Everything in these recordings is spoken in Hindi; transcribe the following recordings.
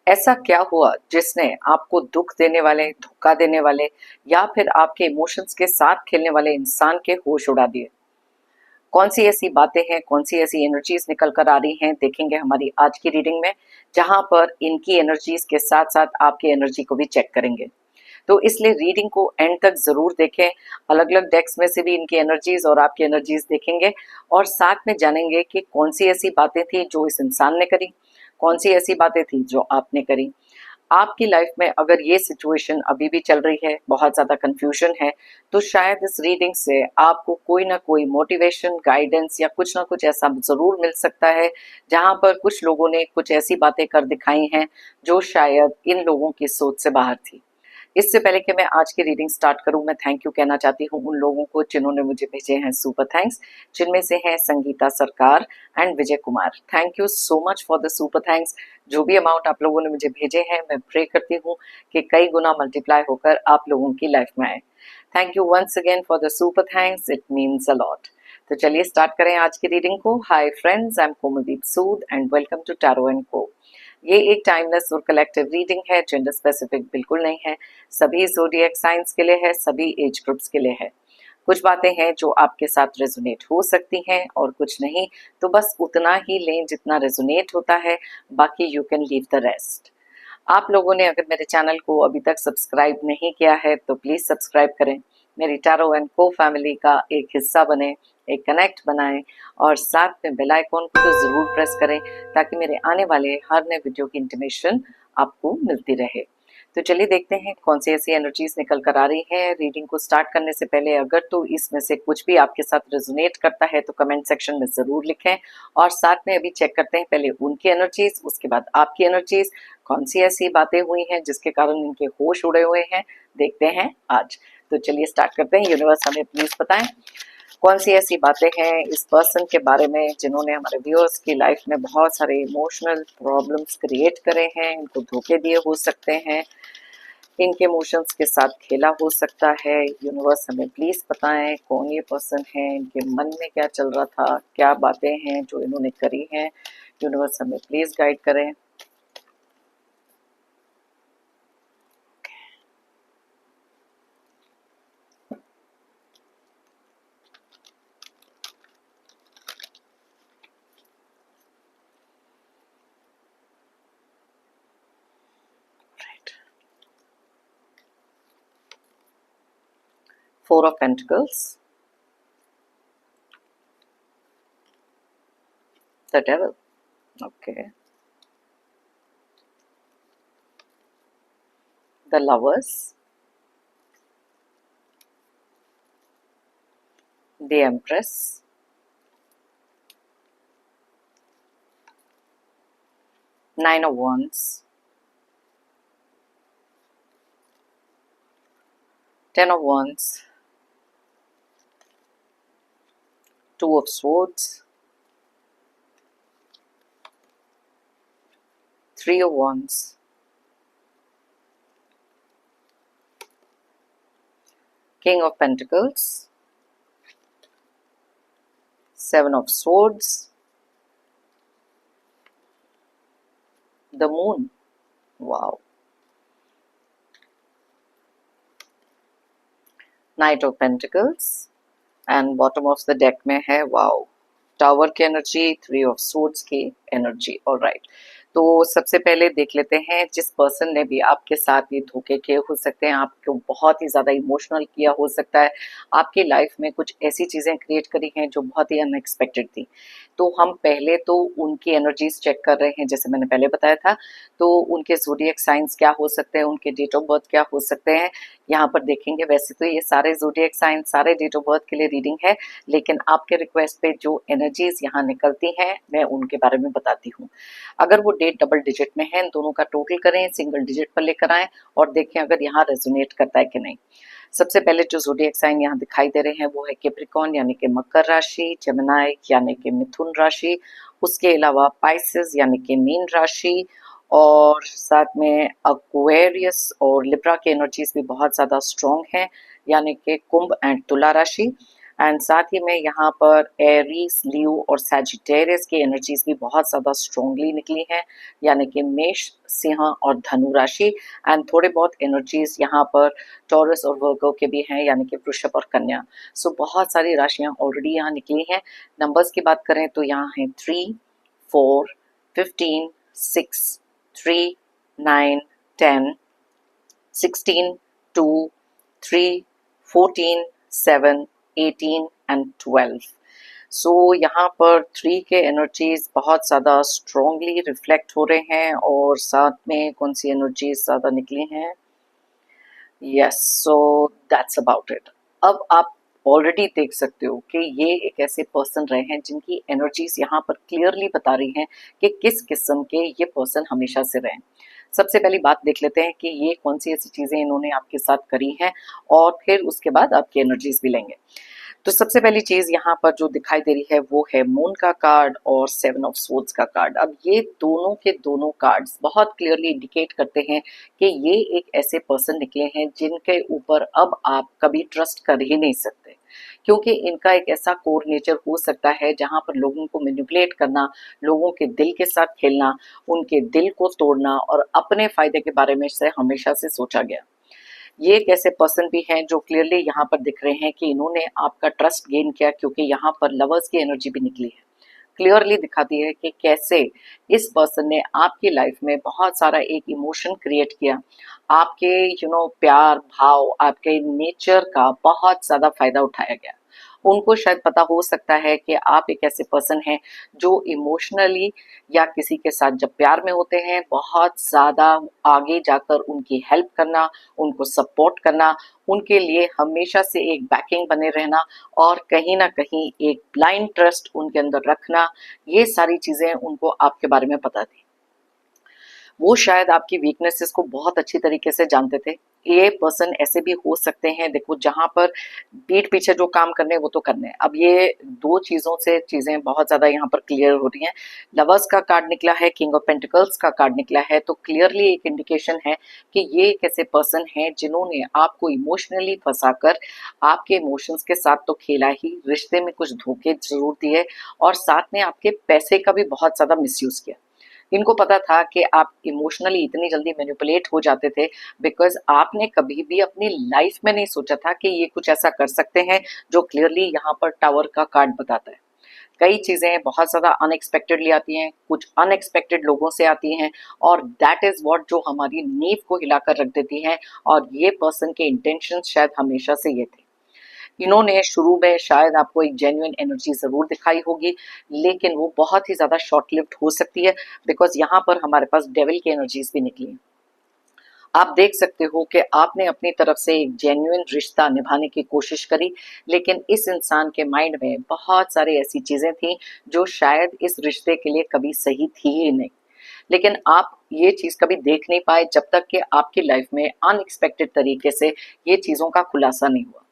ऐसा क्या हुआ जिसने आपको दुख देने वाले, धोखा देने वाले या फिर आपके इमोशंस के साथ खेलने वाले इंसान के होश उड़ा दिए? कौन सी ऐसी बातें हैं, कौन सी ऐसी एनर्जीज निकल कर आ रही हैं, देखेंगे हमारी आज की रीडिंग में, जहां पर इनकी एनर्जीज के साथ साथ आपकी एनर्जी को भी चेक करेंगे। तो इसलिए रीडिंग को एंड तक जरूर देखें। अलग अलग डेक्स में से भी इनकी एनर्जीज और आपकी एनर्जीज देखेंगे और साथ में जानेंगे कि कौन सी ऐसी बातें थी जो इस इंसान ने करी, कौन सी ऐसी बातें थी जो आपने करी। आपकी लाइफ में अगर ये सिचुएशन अभी भी चल रही है, बहुत ज़्यादा कंफ्यूजन है, तो शायद इस रीडिंग से आपको कोई ना कोई मोटिवेशन, गाइडेंस या कुछ ना कुछ ऐसा ज़रूर मिल सकता है, जहाँ पर कुछ लोगों ने कुछ ऐसी बातें कर दिखाई हैं, जो शायद इन लोगों की सोच से बाहर थी। इससे पहले कि मैं आज की रीडिंग स्टार्ट करूं, मैं थैंक यू कहना चाहती हूं उन लोगों को जिन्होंने मुझे भेजे हैं सुपर थैंक्स, जिनमें से हैं संगीता सरकार and Vijay Kumar. Thank you so much for the super thanks. जो भी अमाउंट आप लोगों ने मुझे भेजे हैं, मैं प्रे करती हूँ कि कई गुना मल्टीप्लाई होकर आप लोगों की लाइफ में आए। Thank you once again for the super thanks, it means a lot. तो चलिए स्टार्ट करें आज की रीडिंग को। Hi friends, I am Komaldeep Sood and welcome to tarot and co. ये एक टाइमलेस और कलेक्टिव रीडिंग है, जेंडर स्पेसिफिक बिल्कुल नहीं है। सभी ज़ोडिएक साइंस के लिए है, सभी एज ग्रुप्स के लिए है। कुछ बातें हैं जो आपके साथ रेजोनेट हो सकती हैं और कुछ नहीं, तो बस उतना ही लें जितना रेजोनेट होता है, बाकी you can leave the rest. आप लोगों ने अगर मेरे चैनल को अभी तक सब्सक्राइब नहीं किया है तो प्लीज़ सब्सक्राइब करें, मेरी टैरो एंड को फैमिली का एक हिस्सा बने, एक कनेक्ट बनाएं और साथ में बेल आइकॉन को तो ज़रूर प्रेस करें ताकि मेरे आने वाले हर नए वीडियो की इंटीमेशन आपको मिलती रहे। तो चलिए देखते हैं कौन सी ऐसी एनर्जीज निकल कर आ रही हैं। रीडिंग को स्टार्ट करने से पहले अगर तो इसमें से कुछ भी आपके साथ रेजोनेट करता है तो कमेंट सेक्शन में ज़रूर लिखें और साथ में अभी चेक करते हैं पहले उनकी एनर्जीज, उसके बाद आपकी एनर्जीज। कौन सी ऐसी बातें हुई हैं जिसके कारण इनके होश उड़े हुए हैं, देखते हैं आज। तो चलिए स्टार्ट करते हैं। यूनिवर्स हमें प्लीज बताएं कौन सी ऐसी बातें हैं इस पर्सन के बारे में जिन्होंने हमारे व्यूअर्स की लाइफ में बहुत सारे इमोशनल प्रॉब्लम्स क्रिएट करे हैं, इनको धोखे दिए हो सकते हैं, इनके इमोशंस के साथ खेला हो सकता है। यूनिवर्स हमें प्लीज बताएं कौन ये पर्सन है, इनके मन में क्या चल रहा था, क्या बातें हैं जो इन्होंने करी हैं। यूनिवर्स हमें प्लीज गाइड करें। Four of Pentacles, the Devil, okay, the Lovers, the Empress, Nine of Wands, Ten of Wands, Two of Swords, Three of Wands, King of Pentacles, Seven of Swords, the Moon, wow, Knight of Pentacles and bottom of the deck में है वाओ, टावर की एनर्जी, थ्री ऑफ सोर्ड्स की एनर्जी। ऑलराइट, तो सबसे पहले देख लेते हैं जिस पर्सन ने भी आपके साथ ये धोखे किए हो सकते हैं, आपको बहुत ही ज़्यादा इमोशनल किया हो सकता है, आपकी लाइफ में कुछ ऐसी चीज़ें क्रिएट करी हैं जो बहुत ही अनएक्सपेक्टेड थी। तो हम पहले तो उनकी एनर्जीज चेक कर रहे हैं, जैसे मैंने पहले बताया था। तो उनके ज़ोडिएक साइंस क्या हो सकते हैं, उनके डेट ऑफ बर्थ क्या हो सकते हैं, यहाँ पर देखेंगे। वैसे तो ये सारे ज़ोडिएक साइंस, सारे डेट ऑफ बर्थ के लिए रीडिंग है, लेकिन आपके रिक्वेस्ट पे जो एनर्जीज यहाँ निकलती हैं मैं उनके बारे में बताती हूँ। अगर वो डेट डबल डिजिट में है, दोनों का टोटल करें, सिंगल डिजिट पर लेकर आएं और देखें अगर यहाँ रेजोनेट करता है कि नहीं। सबसे पहले जो ज़ोडिएक साइन यहाँ दिखाई दे रहे हैं वो है कैप्रिकॉर्न यानी कि मकर राशि, जेमिनी यानी कि मिथुन राशि, उसके अलावा पाइसेस यानी कि मीन राशि, और साथ में एक्वेरियस और लिब्रा की एनर्जीज भी बहुत ज़्यादा स्ट्रॉन्ग हैं यानी कि कुंभ एंड तुला राशि। एंड साथ ही में यहाँ पर एरीज, लियो और सैजिटेरियस की एनर्जीज भी बहुत ज़्यादा स्ट्रांगली निकली हैं, यानी कि मेष, सिंह और धनु राशि। एंड थोड़े बहुत एनर्जीज यहाँ पर टॉरस और वर्गो के भी हैं, यानी कि वृषभ और कन्या। सो बहुत सारी राशियाँ ऑलरेडी यहाँ निकली हैं। नंबर्स की बात करें तो यहाँ है 3, 4, 15, 6, 3, 9, 10, 16, 2, 3, 14, 7, 18 एंड 12। सो यहाँ पर 3 के एनर्जीज बहुत ज़्यादा स्ट्रॉन्गली रिफ्लेक्ट हो रहे हैं, और साथ में कौन सी एनर्जीज ज़्यादा निकली हैं? Yes, so that's about it. अब आप ऑलरेडी देख सकते हो कि ये एक ऐसे पर्सन रहे हैं जिनकी एनर्जीज यहाँ पर क्लियरली बता रही हैं कि किस किस्म के ये पर्सन हमेशा से रहे। सबसे पहली बात देख लेते हैं कि ये कौन सी ऐसी चीज़ें इन्होंने आपके साथ करी हैं, और फिर उसके बाद आपकी एनर्जीज भी लेंगे। तो सबसे पहली चीज़ यहाँ पर जो दिखाई दे रही है वो है मून का कार्ड और 7 ऑफ स्वॉर्ड्स का कार्ड। अब ये दोनों के दोनों कार्ड्स बहुत क्लियरली इंडिकेट करते हैं कि ये एक ऐसे पर्सन निकले हैं जिनके ऊपर अब आप कभी ट्रस्ट कर ही नहीं सकते, क्योंकि इनका एक ऐसा कोर नेचर हो सकता है जहाँ पर लोगों को मैनिपुलेट करना, लोगों के दिल के साथ खेलना, उनके दिल को तोड़ना और अपने फायदे के बारे में से हमेशा से सोचा गया। ये एक ऐसे पर्सन भी हैं जो क्लियरली यहाँ पर दिख रहे हैं कि इन्होंने आपका ट्रस्ट गेन किया, क्योंकि यहाँ पर लवर्स की एनर्जी भी निकली है। क्लियरली दिखाती है कि कैसे इस पर्सन ने आपकी लाइफ में बहुत सारा एक इमोशन क्रिएट किया, आपके प्यार भाव, आपके नेचर का बहुत ज़्यादा फायदा उठाया गया। उनको शायद पता हो सकता है कि आप एक ऐसे पर्सन हैं जो इमोशनली या किसी के साथ जब प्यार में होते हैं बहुत ज़्यादा आगे जाकर उनकी हेल्प करना, उनको सपोर्ट करना, उनके लिए हमेशा से एक बैकिंग बने रहना, और कहीं ना कहीं एक ब्लाइंड ट्रस्ट उनके अंदर रखना, ये सारी चीज़ें उनको आपके बारे में पता थी। वो शायद आपकी वीकनेसेस को बहुत अच्छी तरीके से जानते थे। ये पर्सन ऐसे भी हो सकते हैं, देखो जहां पर पीठ पीछे जो काम करने हैं वो तो करने हैं। अब ये दो चीजों से चीजें बहुत ज्यादा यहाँ पर क्लियर हो रही हैं। लवर्स का कार्ड निकला है, किंग ऑफ पेंटिकल्स का कार्ड निकला है, तो क्लियरली एक इंडिकेशन है कि ये एक ऐसे पर्सन हैं जिन्होंने आपको इमोशनली फंसाकर आपके इमोशंस के साथ तो खेला ही, रिश्ते में कुछ धोखे जरूर दिए, और साथ में आपके पैसे का भी बहुत ज्यादा मिसयूज किया। इनको पता था कि आप इमोशनली इतनी जल्दी मैनिपुलेट हो जाते थे, बिकॉज आपने कभी भी अपनी लाइफ में नहीं सोचा था कि ये कुछ ऐसा कर सकते हैं, जो क्लियरली यहाँ पर टावर का कार्ड बताता है। कई चीजें बहुत ज्यादा अनएक्सपेक्टेडली आती हैं, कुछ अनएक्सपेक्टेड लोगों से आती हैं, और दैट इज व्हाट जो हमारी नींव को हिलाकर रख देती हैं। और ये पर्सन के इंटेंशन शायद हमेशा से ये थे। इन्होंने शुरू में शायद आपको एक जेन्युइन एनर्जी जरूर दिखाई होगी, लेकिन वो बहुत ही ज्यादा शॉर्ट लिव्ड हो सकती है, बिकॉज यहाँ पर हमारे पास डेविल की एनर्जीज भी निकली हैं। आप देख सकते हो कि आपने अपनी तरफ से एक जेन्युइन रिश्ता निभाने की कोशिश करी, लेकिन इस इंसान के माइंड में बहुत सारी ऐसी चीजें थी जो शायद इस रिश्ते के लिए कभी सही थी ही नहीं। लेकिन आप ये चीज कभी देख नहीं पाए जब तक कि आपकी लाइफ में अनएक्सपेक्टेड तरीके से ये चीजों का खुलासा नहीं हुआ।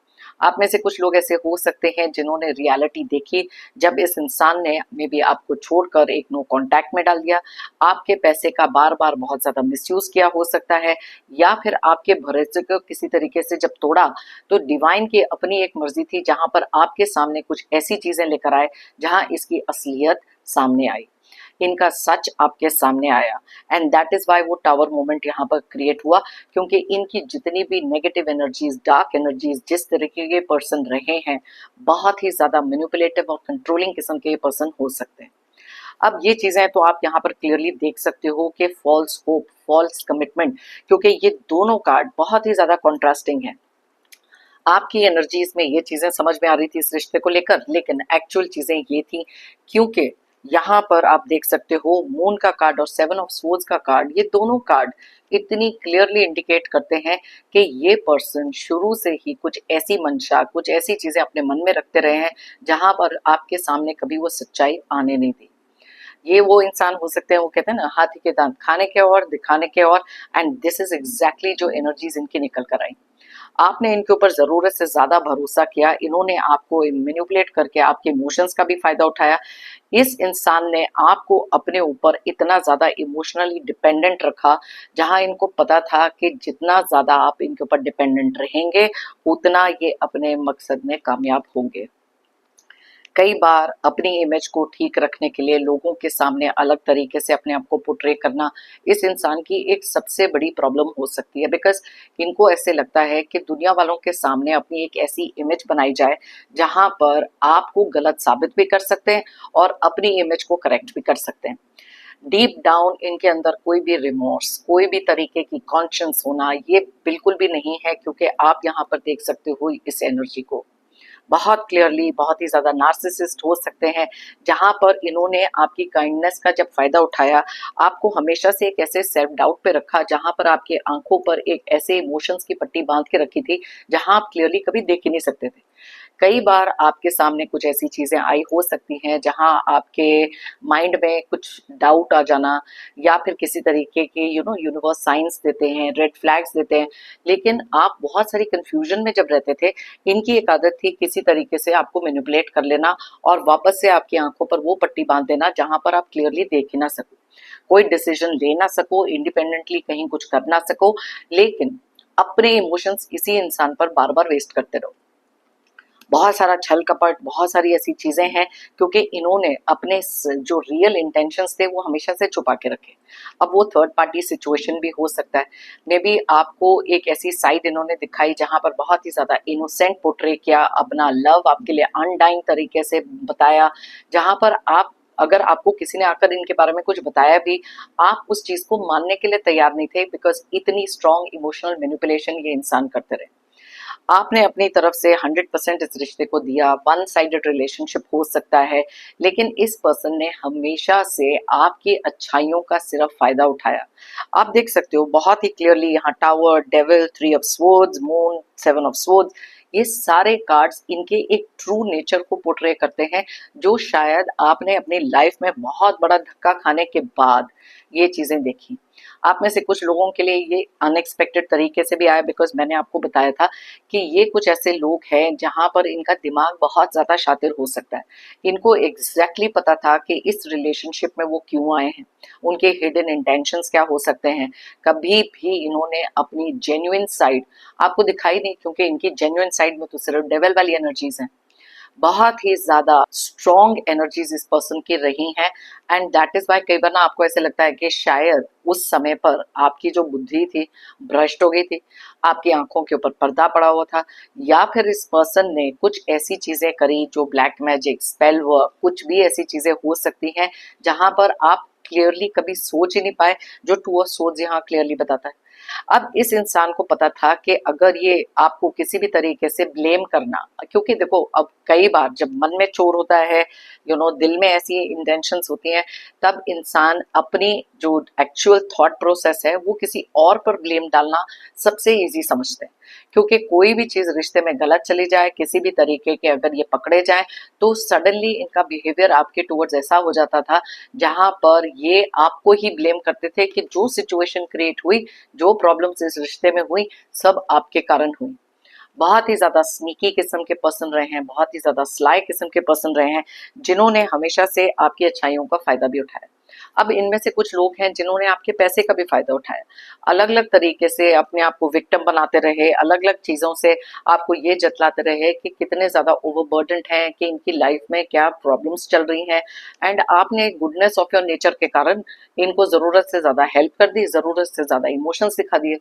आप में से कुछ लोग ऐसे हो सकते हैं जिन्होंने रियलिटी देखी जब इस इंसान ने मे बी आपको छोड़कर एक नो कांटेक्ट में डाल दिया, आपके पैसे का बार बार बहुत ज्यादा मिसयूज किया हो सकता है, या फिर आपके भरोसे को किसी तरीके से जब तोड़ा तो डिवाइन की अपनी एक मर्जी थी जहां पर आपके सामने कुछ ऐसी चीजें लेकर आए जहां इसकी असलियत सामने आई, इनका सच आपके सामने आया। एंड दैट इज वाई वो टावर मोमेंट यहाँ पर क्रिएट हुआ, क्योंकि इनकी जितनी भी नेगेटिव एनर्जीज, डार्क एनर्जीज, जिस तरीके के पर्सन रहे हैं, बहुत ही ज्यादा मैनिपुलेटिव और कंट्रोलिंग किस्म के पर्सन हो सकते हैं। अब ये चीजें तो आप यहाँ पर क्लियरली देख सकते हो कि फॉल्स होप, फॉल्स कमिटमेंट, क्योंकि ये दोनों कार्ड बहुत ही ज्यादा कॉन्ट्रास्टिंग है। आपकी एनर्जीज में ये चीजें समझ में आ रही थी इस रिश्ते को लेकर, लेकिन एक्चुअल चीजें ये थी, क्योंकि यहाँ पर आप देख सकते हो मून का कार्ड और 7 ऑफ स्वॉर्ड्स का कार्ड, ये दोनों कार्ड इतनी क्लियरली इंडिकेट करते हैं कि ये पर्सन शुरू से ही कुछ ऐसी मंशा, कुछ ऐसी चीजें अपने मन में रखते रहे हैं जहां पर आपके सामने कभी वो सच्चाई आने नहीं दी। ये वो इंसान हो सकते हैं, वो कहते हैं ना हाथी के दांत खाने के और दिखाने के और, एंड दिस इज एग्जैक्टली जो एनर्जीज इनकी निकल कर आई। आपने इनके ऊपर जरूरत से ज्यादा भरोसा किया, इन्होंने आपको मैनिपुलेट करके आपके इमोशंस का भी फायदा उठाया। इस इंसान ने आपको अपने ऊपर इतना ज्यादा इमोशनली डिपेंडेंट रखा, जहां इनको पता था कि जितना ज्यादा आप इनके ऊपर डिपेंडेंट रहेंगे उतना ये अपने मकसद में कामयाब होंगे। कई बार अपनी इमेज को ठीक रखने के लिए लोगों के सामने अलग तरीके से अपने आप को पोर्ट्रे करना इस इंसान की एक सबसे बड़ी प्रॉब्लम हो सकती है, बिकॉज इनको ऐसे लगता है कि दुनिया वालों के सामने अपनी एक ऐसी इमेज बनाई जाए जहां पर आपको गलत साबित भी कर सकते हैं और अपनी इमेज को करेक्ट भी कर सकते हैं। डीप डाउन इनके अंदर कोई भी रिमोर्स, कोई भी तरीके की कॉन्शियस होना ये बिल्कुल भी नहीं है, क्योंकि आप यहाँ पर देख सकते हो इस एनर्जी को बहुत क्लियरली। बहुत ही ज्यादा नार्सिसिस्ट हो सकते हैं, जहां पर इन्होंने आपकी काइंडनेस का जब फायदा उठाया, आपको हमेशा से एक ऐसे सेल्फ डाउट पे रखा, जहां पर आपके आंखों पर एक ऐसे इमोशंस की पट्टी बांध के रखी थी जहां आप क्लियरली कभी देख ही नहीं सकते थे। कई बार आपके सामने कुछ ऐसी चीजें आई हो सकती हैं जहां आपके माइंड में कुछ डाउट आ जाना, या फिर किसी तरीके के यूनिवर्स साइंस देते हैं, रेड फ्लैग्स देते हैं, लेकिन आप बहुत सारी कंफ्यूजन में जब रहते थे। इनकी एक आदत थी किसी तरीके से आपको मैनिपुलेट कर लेना और वापस से आपकी आंखों पर वो पट्टी बांध देना जहां पर आप क्लियरली देख ही ना सको, कोई डिसीजन ले ना सको, इंडिपेंडेंटली कहीं कुछ कर ना सको, लेकिन अपने इमोशंस इसी इंसान पर बार बार वेस्ट करते रहो। बहुत सारा छल कपट, बहुत सारी ऐसी चीजें हैं, क्योंकि इन्होंने अपने जो रियल इंटेंशंस थे वो हमेशा से छुपा के रखे। अब वो थर्ड पार्टी सिचुएशन भी हो सकता है, मे बी आपको एक ऐसी साइड इन्होंने दिखाई जहां पर बहुत ही ज्यादा इनोसेंट पोर्ट्रे किया, अपना लव आपके लिए अनडाइंग तरीके से बताया, जहां पर आप अगर आपको किसी ने आकर इनके बारे में कुछ बताया भी, आप उस चीज को मानने के लिए तैयार नहीं थे, बिकॉज इतनी स्ट्रॉन्ग इमोशनल मैनिपुलेशन ये इंसान करते रहे। आपने अपनी तरफ से 100% इस रिश्ते को दिया, वन साइडेड रिलेशनशिप हो सकता है, लेकिन इस पर्सन ने हमेशा से आपकी अच्छाइयों का सिर्फ फायदा उठाया। आप देख सकते हो बहुत ही क्लियरली यहाँ tower, devil, 3 of swords, moon, 7 of swords, ये सारे कार्ड्स इनके एक ट्रू नेचर को पोर्ट्रे करते हैं, जो शायद आपने अपनी लाइफ में बहुत बड़ा धक्का खाने के बाद ये चीजें देखी। आप में से कुछ लोगों के लिए ये अनएक्सपेक्टेड तरीके से भी आया, बिकॉज मैंने आपको बताया था कि ये कुछ ऐसे लोग हैं जहां पर इनका दिमाग बहुत ज्यादा शातिर हो सकता है। इनको एग्जैक्टली पता था कि इस रिलेशनशिप में वो क्यों आए हैं, उनके हिडन इंटेंशंस क्या हो सकते हैं। कभी भी इन्होंने अपनी जेन्युइन साइड आपको दिखाई नहीं, क्योंकि इनकी जेन्युइन साइड में तो सिर्फ डेविल वाली एनर्जीज हैं। बहुत ही ज्यादा स्ट्रॉन्ग एनर्जीज इस पर्सन की रही हैं, एंड दैट इज वाई कई बार ना आपको ऐसे लगता है कि शायद उस समय पर आपकी जो बुद्धि थी भ्रष्ट हो गई थी, आपकी आंखों के ऊपर पर्दा पड़ा हुआ था, या फिर इस पर्सन ने कुछ ऐसी चीजें करी जो ब्लैक मैजिक, स्पेल वर्क, कुछ भी ऐसी चीजें हो सकती हैं जहां पर आप क्लियरली कभी सोच ही नहीं पाए, जो टू ऑफ सोर्ड्स यहाँ क्लियरली बताता है। अब इस इंसान को पता था कि अगर ये आपको किसी भी तरीके से ब्लेम करना, क्योंकि देखो अब कई बार जब मन में चोर होता है, दिल में ऐसी इंटेंशंस होती हैं, तब इंसान अपनी जो एक्चुअल थॉट प्रोसेस है वो किसी और पर ब्लेम डालना सबसे इजी समझते हैं, क्योंकि कोई भी चीज रिश्ते में गलत चली जाए, किसी भी तरीके के अगर ये पकड़े जाए, तो सडनली इनका बिहेवियर आपके टुवर्ड्स ऐसा हो जाता था जहां पर ये आपको ही ब्लेम करते थे कि जो सिचुएशन क्रिएट हुई, जो प्रॉब्लम्स इस रिश्ते में हुई, सब आपके कारण हुई। बहुत ही ज्यादा स्नीकी किस्म के पर्सन रहे हैं, बहुत ही ज्यादा स्लाई किस्म के पर्सन रहे हैं, जिन्होंने हमेशा से आपकी अच्छाइयों का फायदा भी उठाया। अब इनमें से कुछ लोग हैं जिन्होंने आपके पैसे का भी फायदा उठाया, अलग अलग तरीके से अपने आप को विक्टिम बनाते रहे, अलग अलग चीजों से आपको ये जतलाते रहे कि कितने ज्यादा ओवरबर्डन्ड हैं, कि इनकी लाइफ में क्या प्रॉब्लम्स चल रही हैं, एंड आपने गुडनेस ऑफ योर नेचर के कारण इनको जरूरत से ज्यादा हेल्प कर दी, जरूरत से ज्यादा इमोशंस दिखा दिए।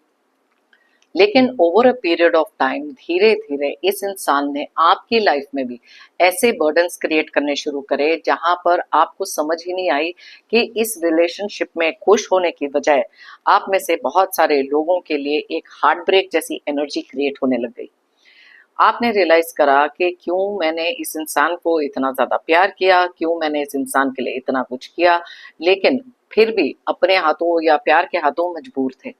लेकिन over a period of time धीरे धीरे इस इंसान ने आपकी लाइफ में भी ऐसे बर्डन्स क्रिएट करने शुरू करे जहां पर आपको समझ ही नहीं आई कि इस रिलेशनशिप में खुश होने की बजाय आप में से बहुत सारे लोगों के लिए एक हार्ट ब्रेक जैसी एनर्जी क्रिएट होने लग गई। आपने रियलाइज करा कि क्यों मैंने इस इंसान को इतना ज्यादा प्यार किया, क्यों मैंने इस इंसान के लिए इतना कुछ किया, लेकिन फिर भी अपने हाथों या प्यार के हाथों मजबूर थे।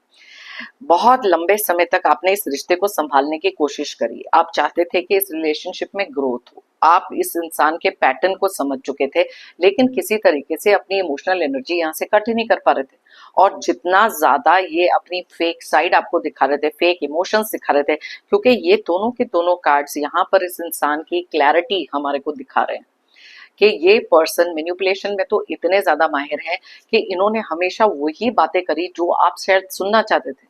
बहुत लंबे समय तक आपने इस रिश्ते को संभालने की कोशिश करी, आप चाहते थे कि इस रिलेशनशिप में ग्रोथ हो, आप इस इंसान के पैटर्न को समझ चुके थे, लेकिन किसी तरीके से अपनी इमोशनल एनर्जी यहाँ से कट ही नहीं कर पा रहे थे। और जितना ज्यादा ये अपनी फेक साइड आपको दिखा रहे थे, फेक इमोशंस दिखा रहे थे, क्योंकि ये दोनों के दोनों कार्ड्स यहाँ पर इस इंसान की क्लैरिटी हमारे को दिखा रहे हैं कि ये पर्सन मैनिपुलेशन में तो इतने ज्यादा माहिर हैं कि इन्होंने हमेशा वही बातें करी जो आप शायद सुनना चाहते थे।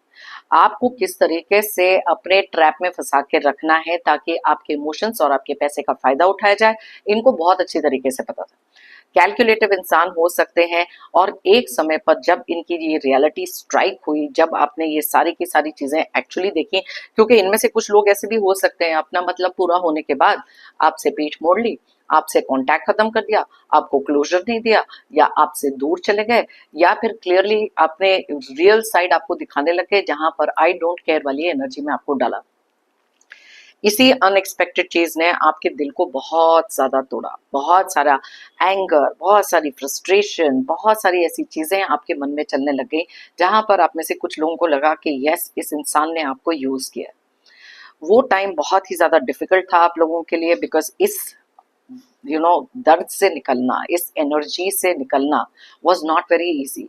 आपको किस तरीके से अपने ट्रैप में फंसा के रखना है ताकि आपके इमोशंस और आपके पैसे का फायदा उठाया जाए, इनको बहुत अच्छी तरीके से पता था। कैलकुलेटिव इंसान हो सकते हैं, और एक समय पर जब इनकी ये रियलिटी स्ट्राइक हुई, जब आपने ये सारी की सारी चीजें एक्चुअली देखी, क्योंकि इनमें से कुछ लोग ऐसे भी हो सकते हैं अपना मतलब पूरा होने के बाद आपसे पीठ मोड़ ली, आपसे कांटेक्ट खत्म कर दिया, आपको क्लोजर नहीं दिया, या आपसे दूर चले गए, या फिर क्लियरली अपने रियल साइड आपको दिखाने लगे जहां पर आई डोंट केयर वाली एनर्जी में आपको डाला। इसी अनएक्सपेक्टेड चीज ने आपके दिल को बहुत ज्यादा तोड़ा, बहुत सारा एंगर, बहुत सारी फ्रस्ट्रेशन, बहुत सारी ऐसी चीजें आपके मन में चलने लग गई जहां पर आप में से कुछ लोगों को लगा कि यस, इस इंसान ने आपको यूज किया। वो टाइम बहुत ही ज्यादा डिफिकल्ट था आप लोगों के लिए, बिकॉज इस दर्द से निकलना, इस एनर्जी से निकलना वॉज नॉट वेरी इजी।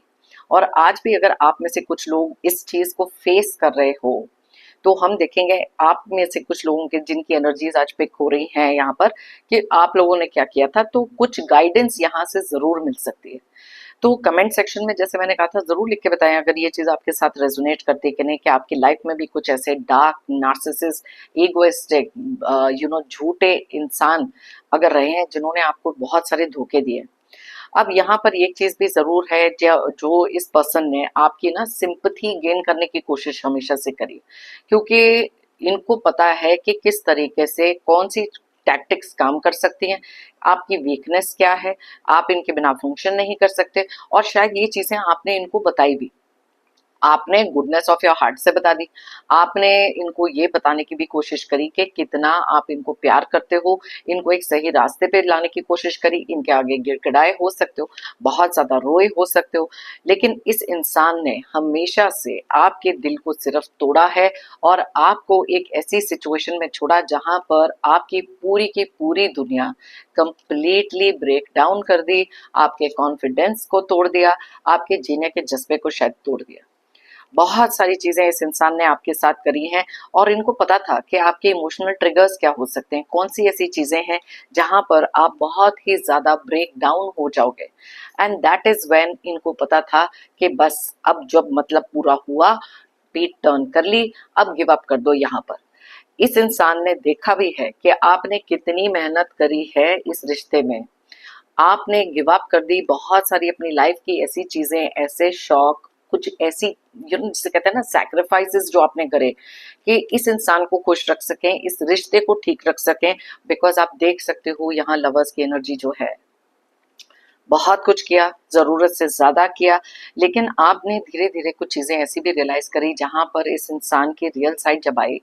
और आज भी अगर आप में से कुछ लोग इस चीज को फेस कर रहे हो, तो हम देखेंगे आप में से कुछ लोगों के जिनकी एनर्जीज आज पिक हो रही हैं यहाँ पर, कि आप लोगों ने क्या किया था, तो कुछ गाइडेंस यहाँ से जरूर मिल सकती है। तो कमेंट सेक्शन में जैसे मैंने कहा था जरूर लिख के बताएं अगर ये चीज आपके साथ रेजोनेट करती है कि नहीं, कि आपकी लाइफ में भी कुछ ऐसे डार्क, नार्सिसिस्ट, ईगोइस्टिक, झूठे इंसान अगर रहे हैं जिन्होंने आपको बहुत सारे धोखे दिए। अब यहाँ पर एक चीज भी जरूर है, जो इस पर्सन ने आपकी ना सिंपथी गेन करने की कोशिश हमेशा से करी, क्योंकि इनको पता है कि किस तरीके से कौन सी टैक्टिक्स काम कर सकती हैं, आपकी वीकनेस क्या है, आप इनके बिना फंक्शन नहीं कर सकते, और शायद ये चीजें आपने इनको बताई भी, आपने गुडनेस ऑफ योर हार्ट से बता दी, आपने इनको ये बताने की भी कोशिश करी कि कितना आप इनको प्यार करते हो, इनको एक सही रास्ते पे लाने की कोशिश करी, इनके आगे गिड़गिड़ाए हो सकते हो, बहुत ज्यादा रोए हो सकते हो, लेकिन इस इंसान ने हमेशा से आपके दिल को सिर्फ तोड़ा है, और आपको एक ऐसी सिचुएशन में छोड़ा जहां पर आपकी पूरी की पूरी दुनिया कंप्लीटली ब्रेक डाउन कर दी, आपके कॉन्फिडेंस को तोड़ दिया, आपके जीने के जज्बे को शायद तोड़ दिया। बहुत सारी चीजें इस इंसान ने आपके साथ करी हैं, और इनको पता था कि आपके इमोशनल ट्रिगर्स क्या हो सकते हैं, कौन सी ऐसी चीजें हैं जहां पर आप बहुत ही ज्यादा ब्रेक डाउन हो जाओगे। एंड दैट इज व्हेन इनको पता था कि बस अब जब मतलब पूरा हुआ, पीठ टर्न कर ली, अब गिव अप कर दो यहाँ पर। इस इंसान ने देखा भी है कि आपने कितनी मेहनत करी है इस रिश्ते में, आपने गिव अप कर दी बहुत सारी अपनी लाइफ की ऐसी चीजें, ऐसे शौक, कुछ ऐसी जिसे कहते हैं ना सैक्रिफाइसेस जो आपने करे कि इस इंसान को खुश रख सकें, इस रिश्ते को ठीक रख सकें। बिकॉज आप देख सकते हो यहाँ लवर्स की एनर्जी जो है, बहुत कुछ किया, जरूरत से ज्यादा किया, लेकिन आपने धीरे धीरे कुछ चीजें ऐसी भी रियलाइज करी जहां पर इस इंसान की रियल साइड जब आई,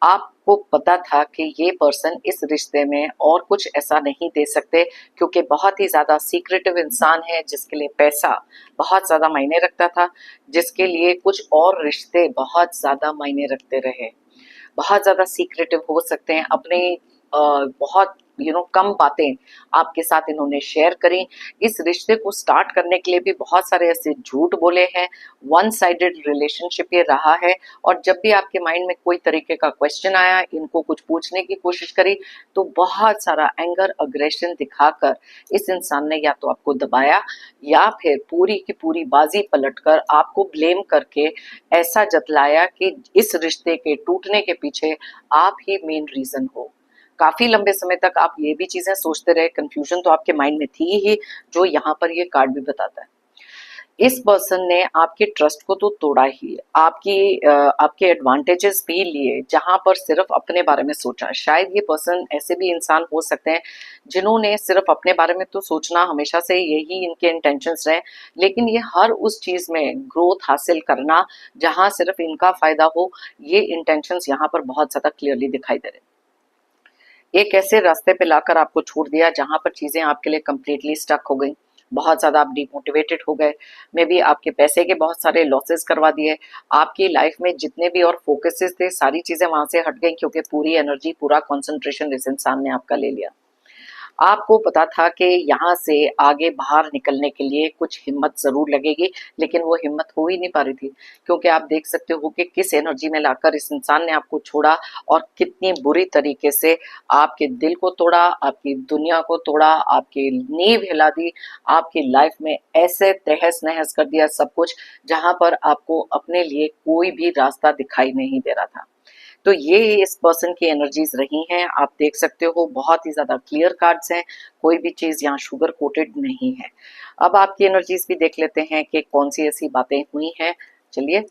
आपको पता था कि ये पर्सन इस रिश्ते में और कुछ ऐसा नहीं दे सकते, क्योंकि बहुत ही ज्यादा सीक्रेटिव इंसान है जिसके लिए पैसा बहुत ज्यादा मायने रखता था, जिसके लिए कुछ और रिश्ते बहुत ज्यादा मायने रखते रहे, बहुत ज्यादा सीक्रेटिव हो सकते हैं, अपने बहुत कम बातें आपके साथ इन्होंने शेयर करी, इस रिश्ते को स्टार्ट करने के लिए भी बहुत सारे ऐसे झूठ बोले हैं, वन साइडेड रिलेशनशिप ये रहा है। और जब भी आपके माइंड में कोई तरीके का क्वेश्चन आया, इनको कुछ पूछने की कोशिश करी, तो बहुत सारा एंगर, अग्रेशन दिखाकर इस इंसान ने या तो आपको दबाया, या फिर पूरी की पूरी बाजी पलटकर आपको ब्लेम करके ऐसा जतलाया कि इस रिश्ते के टूटने के पीछे आप ही मेन रीजन हो। काफी लंबे समय तक आप ये भी चीजें सोचते रहे, कंफ्यूजन तो आपके माइंड में थी ही, जो यहाँ पर ये कार्ड भी बताता है। इस पर्सन ने आपके ट्रस्ट को तो तोड़ा ही, आपके एडवांटेजेस भी लिए जहां पर सिर्फ अपने बारे में सोचा। शायद ये पर्सन ऐसे भी इंसान हो सकते हैं जिन्होंने सिर्फ अपने बारे में तो सोचना हमेशा से यही इनके इंटेंशंस रहे, लेकिन ये हर उस चीज में ग्रोथ हासिल करना जहां सिर्फ इनका फायदा हो, ये इंटेंशंस यहाँ पर बहुत ज्यादा क्लियरली दिखाई दे रहे हैं। एक ऐसे रास्ते पे लाकर आपको छोड़ दिया जहां पर चीजें आपके लिए कंप्लीटली स्टक हो गई, बहुत ज्यादा आप डिमोटिवेटेड हो गए, मे बी आपके पैसे के बहुत सारे लॉसेस करवा दिए, आपकी लाइफ में जितने भी और फोकसेस थे सारी चीजें वहां से हट गई, क्योंकि पूरी एनर्जी, पूरा कंसंट्रेशन इस इंसान ने आपका ले लिया। आपको पता था कि यहाँ से आगे बाहर निकलने के लिए कुछ हिम्मत ज़रूर लगेगी, लेकिन वो हिम्मत हो ही नहीं पा रही थी, क्योंकि आप देख सकते हो कि किस एनर्जी में लाकर इस इंसान ने आपको छोड़ा और कितनी बुरी तरीके से आपके दिल को तोड़ा, आपकी दुनिया को तोड़ा, आपकी नींव हिला दी, आपकी लाइफ में ऐसे तहस-नहस कर दिया सब कुछ, जहाँ पर आपको अपने लिए कोई भी रास्ता दिखाई नहीं दे रहा था। तो ये इस पर्सन की एनर्जीज रही हैं। आप देख सकते हो बहुत ही ज्यादा क्लियर कार्ड्स हैं, कोई भी चीज यहाँ शुगर कोटेड नहीं है। अब आपकी एनर्जीज भी देख लेते हैं कि कौन सी ऐसी बातें हुई हैं। चलिए,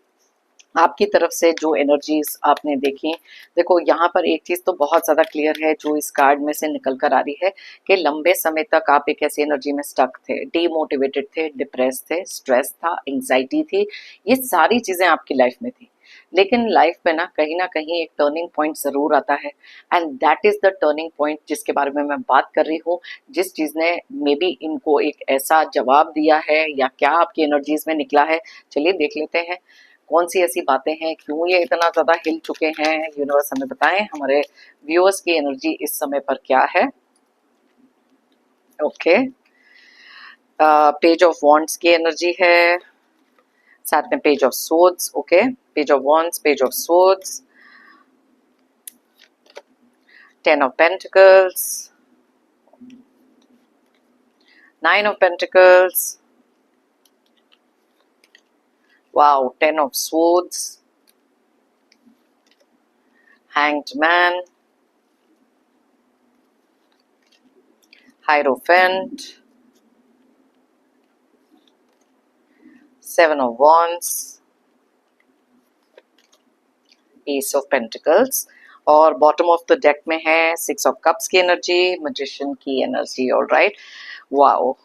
आपकी तरफ से जो एनर्जीज आपने देखी, देखो यहाँ पर एक चीज तो बहुत ज्यादा क्लियर है जो इस कार्ड में से निकल कर आ रही है कि लंबे समय तक आप एक ऐसी एनर्जी में स्टक थे, डीमोटिवेटेड थे, डिप्रेस थे, स्ट्रेस था, एंग्जाइटी थी, ये सारी चीजें आपकी लाइफ में थी। लेकिन लाइफ में ना कहीं एक टर्निंग पॉइंट जरूर आता है, and that is the turning point जिसके बारे में मैं बात कर रही हूँ, जिस चीज ने मे बी इनको एक ऐसा जवाब दिया है या क्या आपकी एनर्जीज में निकला है। चलिए देख लेते हैं कौन सी ऐसी बातें हैं, क्यों ये इतना ज्यादा हिल चुके हैं। यूनिवर्स हमें बताएं हमारे व्यूअर्स की एनर्जी इस समय पर क्या है। ओके, पेज ऑफ वॉन्ड्स की एनर्जी है, साथ में page of swords. Okay, page of wands, page of swords, 10 of Pentacles, 9 of Pentacles, wow, 10 of Swords, Hanged Man, Hierophant, 7 of Wands, Ace of Pentacles, और बॉटम ऑफ द डेक में है 6 ऑफ कप्स की एनर्जी, मैजिशियन की एनर्जी। ऑलराइट, वाओ,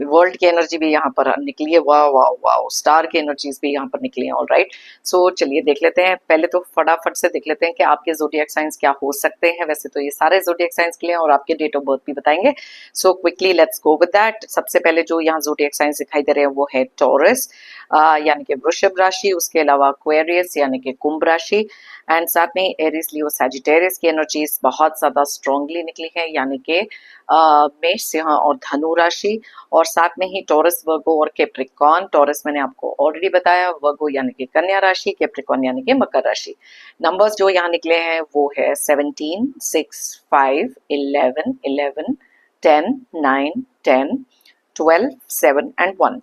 वर्ल्ड की एनर्जी भी यहाँ पर निकली है, वाओ वाओ वाओ, स्टार की एनर्जीज भी यहाँ पर निकली हैं। ऑलराइट, सो चलिए देख लेते हैं, पहले तो फटाफट से देख लेते हैं कि आपके ज़ोडिएक साइंस क्या हो सकते हैं। वैसे तो ये सारे ज़ोडिएक साइंस के लिए और आपके डेट ऑफ बर्थ भी बताएंगे, so quickly let's go with that. सबसे पहले जो यहाँ ज़ोडिएक साइंस दिखाई दे रहे हैं वो है टॉरस, यानी कि वृषभ राशि, उसके अलावा एक्वेरियस यानी कि कुंभ राशि, एंड साथ में एरिस, लियो, सैजिटेरियस की एनर्जीज बहुत ज्यादा स्ट्रांगली निकली है, यानी कि मेष, सिंह और धनु राशि, और साथ में ही टॉरस, वर्गो और कैप्रिकॉर्न। टॉरस मैंने आपको ऑलरेडी बताया, वर्गो यानी कि कन्या राशि, कैप्रिकॉर्न यानी कि मकर राशि। नंबर्स जो यहाँ निकले हैं वो है 17, 6, 5, 11, 11, 10, 9, 10, 12, 7 एंड 1।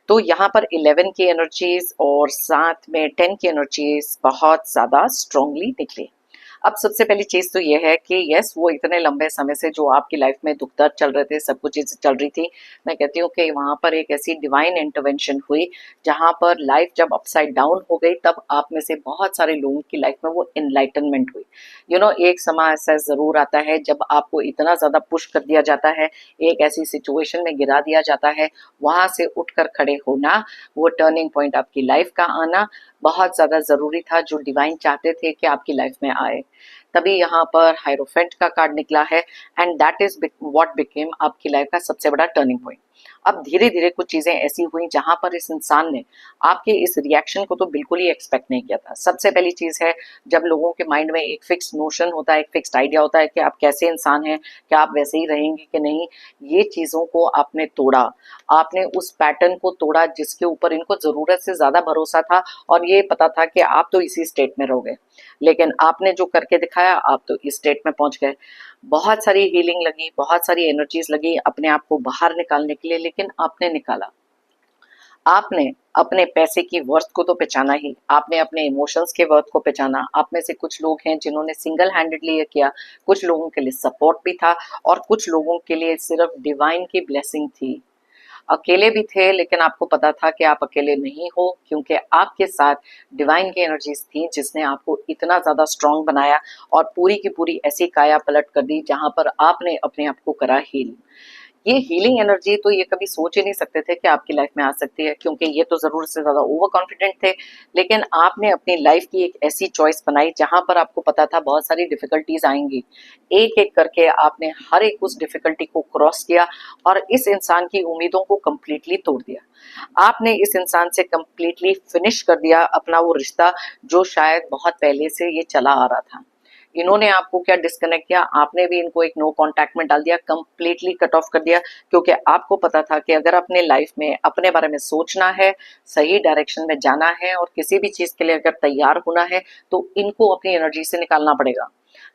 तो यहाँ पर 11 की एनर्जीज और साथ में 10 की एनर्जीज बहुत ज्यादा स्ट्रांगली निकली। अब सबसे पहली चीज तो ये है कि यस, वो इतने लंबे समय से जो आपकी लाइफ में दुख दर्द चल रहे थे, सब कुछ चीजें चल रही थी, मैं कहती हूँ कि वहां पर एक ऐसी डिवाइन इंटरवेंशन हुई जहां पर लाइफ जब अपसाइड डाउन हो गई, तब आप में से बहुत सारे लोगों की लाइफ में वो एनलाइटनमेंट हुई। एक समय ऐसा जरूर आता है जब आपको इतना ज्यादा पुश कर दिया जाता है, एक ऐसी सिचुएशन में गिरा दिया जाता है, वहां से उठकर खड़े होना, वो टर्निंग पॉइंट आपकी लाइफ का आना बहुत ज्यादा जरूरी था, जो डिवाइन चाहते थे कि आपकी लाइफ में आए। तभी यहाँ पर हायरोफेंट का कार्ड निकला है, and that is what became आपकी लाइफ का सबसे बड़ा टर्निंग पॉइंट। अब धीरे धीरे कुछ चीजें ऐसी हुई जहां पर इस इंसान ने आपके इस रिएक्शन को तो बिल्कुल ही एक्सपेक्ट नहीं किया था। सबसे पहली चीज है, जब लोगों के माइंड में एक फिक्स नोशन होता है, एक फिक्स्ड आइडिया होता है कि आप कैसे इंसान हैं, क्या आप वैसे ही रहेंगे कि नहीं, ये चीजों को आपने तोड़ा, आपने उस पैटर्न को तोड़ा जिसके ऊपर इनको जरूरत से ज्यादा भरोसा था, और ये पता था कि आप तो इसी स्टेट में रहोगे, लेकिन आपने जो करके दिखाया, आप तो इस स्टेट में पहुंच गए। बहुत सारी हीलिंग लगी, बहुत सारी एनर्जीज लगी अपने आप को बाहर निकालने के लिए, लेकिन आपने निकाला। आपने अपने पैसे की वर्थ को तो पहचाना ही, आपने अपने इमोशंस के वर्थ को पहचाना। आप में से कुछ लोग हैं जिन्होंने सिंगल हैंडेडली ये किया, कुछ लोगों के लिए सपोर्ट भी था, और कुछ लोगों के लिए सिर्फ डिवाइन की ब्लेसिंग थी। अकेले भी थे, लेकिन आपको पता था कि आप अकेले नहीं हो, क्योंकि आपके साथ डिवाइन की एनर्जीज थी जिसने आपको इतना ज्यादा स्ट्रांग बनाया और पूरी की पूरी ऐसी काया पलट कर दी जहां पर आपने अपने आप को करा हील। ये हीलिंग एनर्जी तो ये कभी सोच ही नहीं सकते थे कि आपकी लाइफ में आ सकती है, क्योंकि ये तो जरूरत से ज्यादा ओवर कॉन्फिडेंट थे। लेकिन आपने अपनी लाइफ की एक ऐसी चॉइस बनाई जहां पर आपको पता था बहुत सारी डिफिकल्टीज आएंगी, एक एक करके आपने हर एक उस डिफिकल्टी को क्रॉस किया और इस इंसान की उम्मीदों को कंप्लीटली तोड़ दिया। आपने इस इंसान से कंप्लीटली फिनिश कर दिया अपना वो रिश्ता, जो शायद बहुत पहले से ये चला आ रहा था। इन्होंने आपको क्या डिस्कनेक्ट किया, आपने भी इनको एक नो कांटेक्ट में डाल दिया, कंप्लीटली कट ऑफ कर दिया, क्योंकि आपको पता था कि अगर अपने लाइफ में अपने बारे में सोचना है, सही डायरेक्शन में जाना है और किसी भी चीज के लिए अगर तैयार होना है तो इनको अपनी एनर्जी से निकालना पड़ेगा।